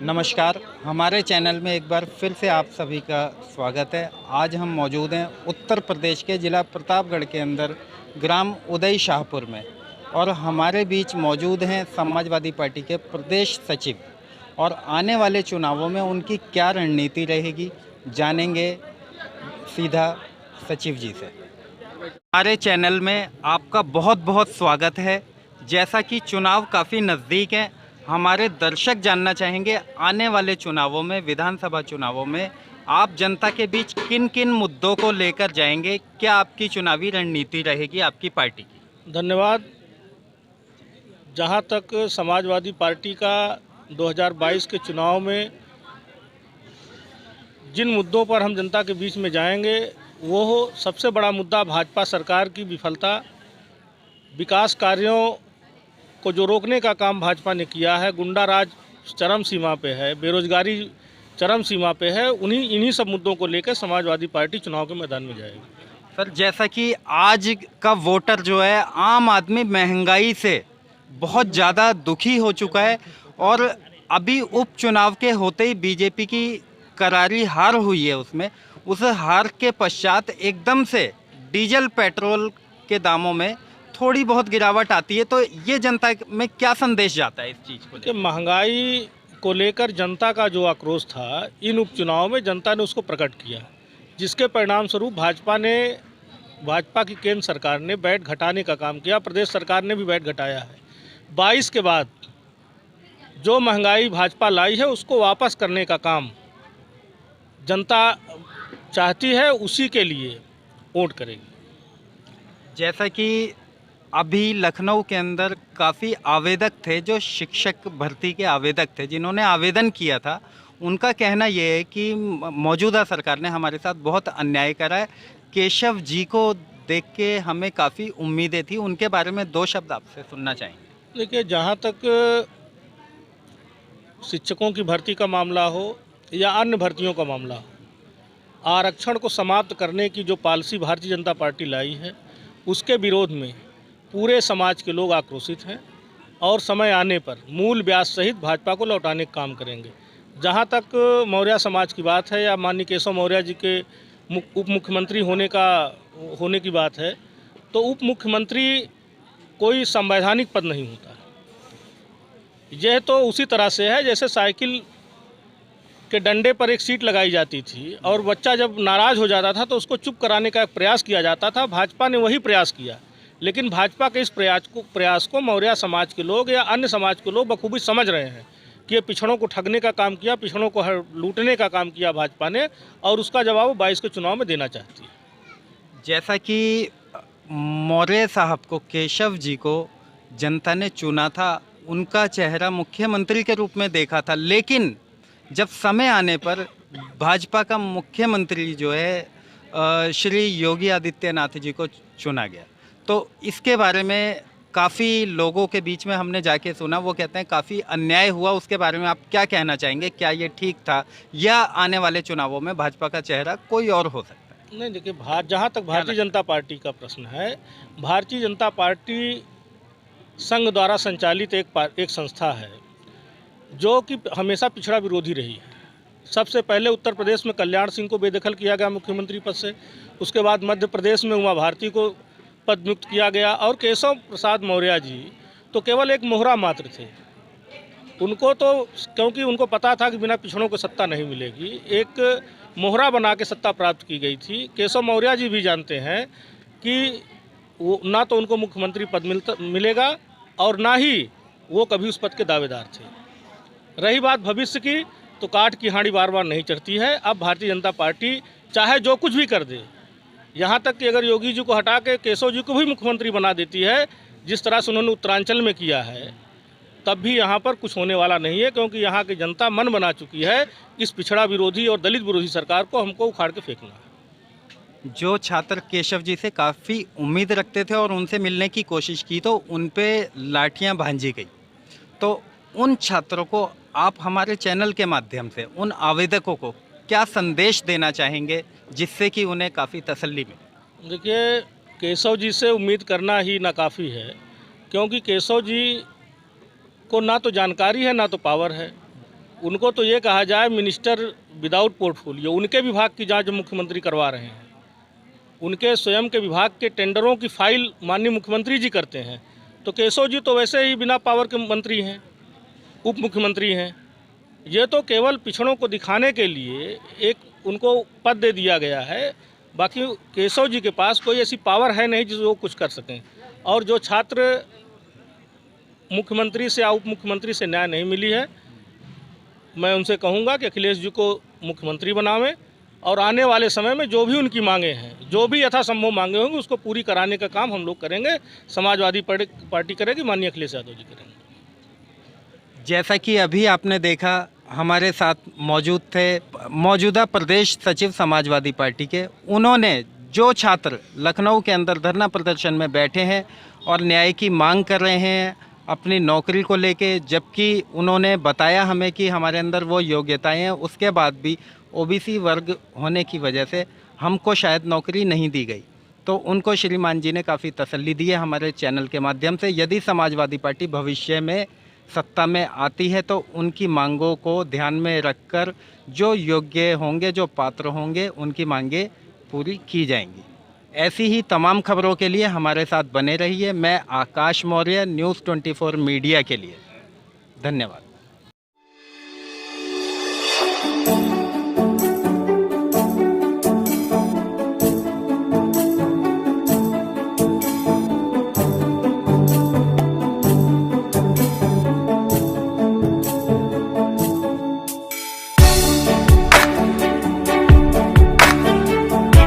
नमस्कार। हमारे चैनल में एक बार फिर से आप सभी का स्वागत है। आज हम मौजूद हैं उत्तर प्रदेश के ज़िला प्रतापगढ़ के अंदर ग्राम उदय शाहपुर में, और हमारे बीच मौजूद हैं समाजवादी पार्टी के प्रदेश सचिव। और आने वाले चुनावों में उनकी क्या रणनीति रहेगी, जानेंगे सीधा सचिव जी से। हमारे चैनल में आपका बहुत बहुत स्वागत है। जैसा कि चुनाव काफ़ी नज़दीक हैं, हमारे दर्शक जानना चाहेंगे आने वाले चुनावों में, विधानसभा चुनावों में आप जनता के बीच किन किन मुद्दों को लेकर जाएंगे, क्या आपकी चुनावी रणनीति रहेगी आपकी पार्टी की। धन्यवाद। जहाँ तक समाजवादी पार्टी का 2022 के चुनाव में जिन मुद्दों पर हम जनता के बीच में जाएंगे, वो सबसे बड़ा मुद्दा भाजपा सरकार की विफलता, विकास कार्यों को जो रोकने का काम भाजपा ने किया है, गुंडा राज चरम सीमा पे है, बेरोजगारी चरम सीमा पे है, इन्हीं सब मुद्दों को लेकर समाजवादी पार्टी चुनाव के मैदान में जाएगी। सर, जैसा कि आज का वोटर जो है, आम आदमी महंगाई से बहुत ज़्यादा दुखी हो चुका है, और अभी उपचुनाव के होते ही बीजेपी की करारी हार हुई है। उस हार के पश्चात एकदम से डीजल पेट्रोल के दामों में थोड़ी बहुत गिरावट आती है, तो ये जनता में क्या संदेश जाता है इस चीज़ को? कि महंगाई को लेकर जनता का जो आक्रोश था, इन उपचुनाव में जनता ने उसको प्रकट किया, जिसके परिणाम स्वरूप भाजपा की केंद्र सरकार ने वैट घटाने का काम किया, प्रदेश सरकार ने भी वैट घटाया है। 22 के बाद जो महंगाई भाजपा लाई है, उसको वापस करने का काम जनता चाहती है, उसी के लिए वोट करेगी। जैसा कि अभी लखनऊ के अंदर काफ़ी आवेदक थे, जो शिक्षक भर्ती के आवेदक थे, जिन्होंने आवेदन किया था, उनका कहना यह है कि मौजूदा सरकार ने हमारे साथ बहुत अन्याय करा है। केशव जी को देख के हमें काफ़ी उम्मीदें थी। उनके बारे में दो शब्द आपसे सुनना चाहेंगे। देखिए, जहाँ तक शिक्षकों की भर्ती का मामला हो या अन्य भर्तियों का मामला हो, आरक्षण को समाप्त करने की जो पॉलिसी भारतीय जनता पार्टी लाई है, उसके विरोध में पूरे समाज के लोग आक्रोशित हैं, और समय आने पर मूल ब्याज सहित भाजपा को लौटाने का काम करेंगे। जहाँ तक मौर्य समाज की बात है, या माननीय केशव मौर्य जी के उप मुख्यमंत्री होने की बात है, तो उप मुख्यमंत्री कोई संवैधानिक पद नहीं होता। यह तो उसी तरह से है जैसे साइकिल के डंडे पर एक सीट लगाई जाती थी, और बच्चा जब नाराज हो जाता था तो उसको चुप कराने का एक प्रयास किया जाता था। भाजपा ने वही प्रयास किया, लेकिन भाजपा के इस प्रयास को मौर्य समाज के लोग या अन्य समाज के लोग बखूबी समझ रहे हैं कि ये पिछड़ों को ठगने का काम किया, पिछड़ों को लूटने का काम किया भाजपा ने, और उसका जवाब 22 के चुनाव में देना चाहती है। जैसा कि मौर्य साहब को, केशव जी को जनता ने चुना था, उनका चेहरा मुख्यमंत्री के रूप में देखा था, लेकिन जब समय आने पर भाजपा का मुख्यमंत्री जो है श्री योगी आदित्यनाथ जी को चुना गया, तो इसके बारे में काफ़ी लोगों के बीच में हमने जाके सुना, वो कहते हैं काफ़ी अन्याय हुआ। उसके बारे में आप क्या कहना चाहेंगे? क्या ये ठीक था, या आने वाले चुनावों में भाजपा का चेहरा कोई और हो सकता है? नहीं, देखिए, जहाँ तक भारतीय जनता पार्टी का प्रश्न है, भारतीय जनता पार्टी संघ द्वारा संचालित एक संस्था है, जो कि हमेशा पिछड़ा विरोधी रही है। सबसे पहले उत्तर प्रदेश में कल्याण सिंह को बेदखल किया गया मुख्यमंत्री पद से, उसके बाद मध्य प्रदेश में उमा भारती को पद मुक्त किया गया, और केशव प्रसाद मौर्य जी तो केवल एक मोहरा मात्र थे। उनको तो, क्योंकि उनको पता था कि बिना पिछड़ों को सत्ता नहीं मिलेगी, एक मोहरा बना के सत्ता प्राप्त की गई थी। केशव मौर्य जी भी जानते हैं कि वो ना तो उनको मुख्यमंत्री पद मिलेगा, और ना ही वो कभी उस पद के दावेदार थे। रही बात भविष्य की, तो काठ की हांडी बार बार नहीं चढ़ती है। अब भारतीय जनता पार्टी चाहे जो कुछ भी कर दे, यहाँ तक कि अगर योगी जी को हटा के केशव जी को भी मुख्यमंत्री बना देती है, जिस तरह से उन्होंने उत्तरांचल में किया है, तब भी यहाँ पर कुछ होने वाला नहीं है, क्योंकि यहाँ की जनता मन बना चुकी है इस पिछड़ा विरोधी और दलित विरोधी सरकार को हमको उखाड़ के फेंकना है। जो छात्र केशव जी से काफ़ी उम्मीद रखते थे और उनसे मिलने की कोशिश की, तो उन पे लाठियाँ भांजी गई, तो उन छात्रों को आप हमारे चैनल के माध्यम से, उन आवेदकों को क्या संदेश देना चाहेंगे, जिससे कि उन्हें काफ़ी तसल्ली मिले? देखिए, केशव जी से उम्मीद करना ही नाकाफ़ी है, क्योंकि केशव जी को ना तो जानकारी है, ना तो पावर है। उनको तो ये कहा जाए मिनिस्टर विदाउट पोर्टफोलियो, उनके विभाग की जांच मुख्यमंत्री करवा रहे हैं, उनके स्वयं के विभाग के टेंडरों की फाइल माननीय मुख्यमंत्री जी करते हैं। तो केशव जी तो वैसे ही बिना पावर के मंत्री हैं, उप मुख्यमंत्री हैं। ये तो केवल पिछड़ों को दिखाने के लिए एक उनको पद दे दिया गया है, बाकी केशव जी के पास कोई ऐसी पावर है नहीं जिससे वो कुछ कर सकें। और जो छात्र मुख्यमंत्री से या उप मुख्यमंत्री से न्याय नहीं मिली है, मैं उनसे कहूंगा कि अखिलेश जी को मुख्यमंत्री बनावें और आने वाले समय में जो भी उनकी मांगे हैं, जो भी यथासंभव मांगे होंगी, उसको पूरी कराने का काम हम लोग करेंगे, समाजवादी पार्टी करेगी, माननीय अखिलेश यादव जी करेंगे। जैसा कि अभी आपने देखा, हमारे साथ मौजूद थे मौजूदा प्रदेश सचिव समाजवादी पार्टी के। उन्होंने जो छात्र लखनऊ के अंदर धरना प्रदर्शन में बैठे हैं और न्याय की मांग कर रहे हैं अपनी नौकरी को लेके, जबकि उन्होंने बताया हमें कि हमारे अंदर वो योग्यताएं हैं, उसके बाद भी ओबीसी वर्ग होने की वजह से हमको शायद नौकरी नहीं दी गई। तो उनको श्रीमान जी ने काफ़ी तसल्ली दी है हमारे चैनल के माध्यम से। यदि समाजवादी पार्टी भविष्य में सत्ता में आती है तो उनकी मांगों को ध्यान में रखकर जो योग्य होंगे, जो पात्र होंगे, उनकी मांगें पूरी की जाएंगी। ऐसी ही तमाम खबरों के लिए हमारे साथ बने रहिए। मैं आकाश मौर्य, न्यूज़ 24 मीडिया के लिए। धन्यवाद।